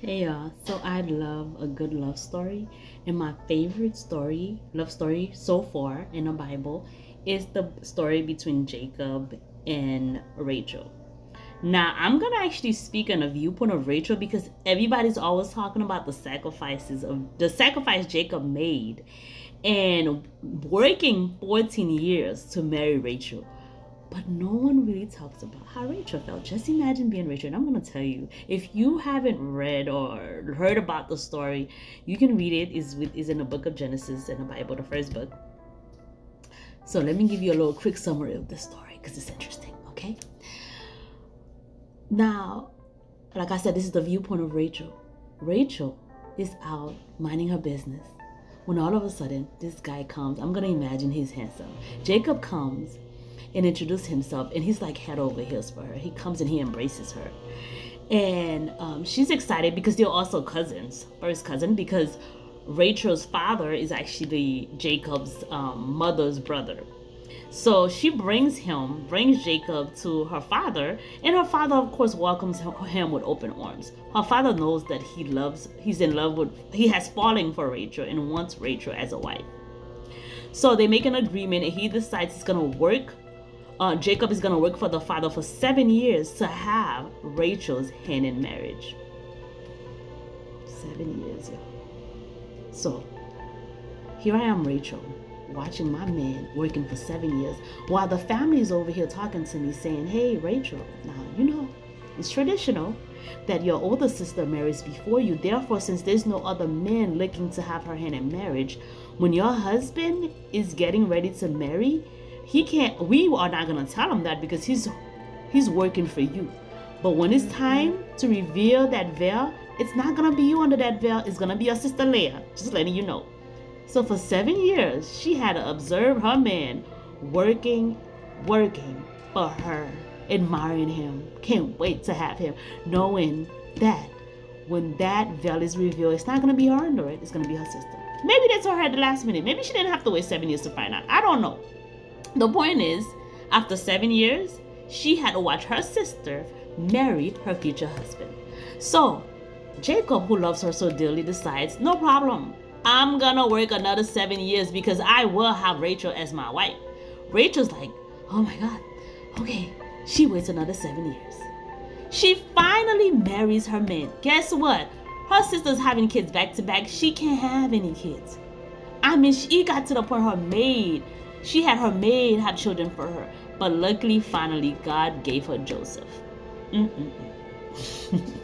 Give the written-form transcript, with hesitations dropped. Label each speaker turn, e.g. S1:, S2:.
S1: Hey y'all, so I love a good love story, and my favorite love story so far in the Bible, is the story between Jacob and Rachel. Now, I'm gonna actually speak on a viewpoint of Rachel because everybody's always talking about the sacrifice Jacob made and working 14 years to marry Rachel. But no one really talks about how Rachel felt. Just imagine being Rachel. And I'm going to tell you, if you haven't read or heard about the story, you can read it. Is in the book of Genesis in the Bible, the first book. So let me give you a little quick summary of the story because it's interesting, okay? Now, like I said, this is the viewpoint of Rachel. Rachel is out minding her business when all of a sudden this guy comes. I'm going to imagine he's handsome. Jacob comes and introduce himself, and he's like head over heels for her. He comes and he embraces her, and she's excited because they're also cousins, first cousin, because Rachel's father is actually Jacob's mother's brother. So she brings Jacob to her father, and her father, of course, welcomes him with open arms. Her father knows that he has fallen for Rachel and wants Rachel as a wife. So they make an agreement, and he decides he's gonna work. Jacob is going to work for the father for 7 years to have Rachel's hand in marriage. 7 years, y'all. So here I am, Rachel, watching my man working for 7 years while the family is over here talking to me saying, hey, Rachel, now, it's traditional that your older sister marries before you. Therefore, since there's no other man looking to have her hand in marriage, when your husband is getting ready to marry, we are not going to tell him that because he's working for you. But when it's time to reveal that veil, it's not going to be you under that veil. It's going to be your sister Leah, just letting you know. So for 7 years, she had to observe her man working for her, admiring him, can't wait to have him, knowing that when that veil is revealed, it's not going to be her under it. It's going to be her sister. Maybe they told her at the last minute. Maybe she didn't have to wait 7 years to find out. I don't know. The point is, after 7 years, she had to watch her sister marry her future husband. So Jacob, who loves her so dearly, decides, no problem, I'm gonna work another 7 years because I will have Rachel as my wife. Rachel's like, oh my God, okay. She waits another 7 years. She finally marries her man. Guess what? Her sister's having kids back to back. She can't have any kids. I mean, she got to the point she had her maid have children for her. But luckily, finally, God gave her Joseph.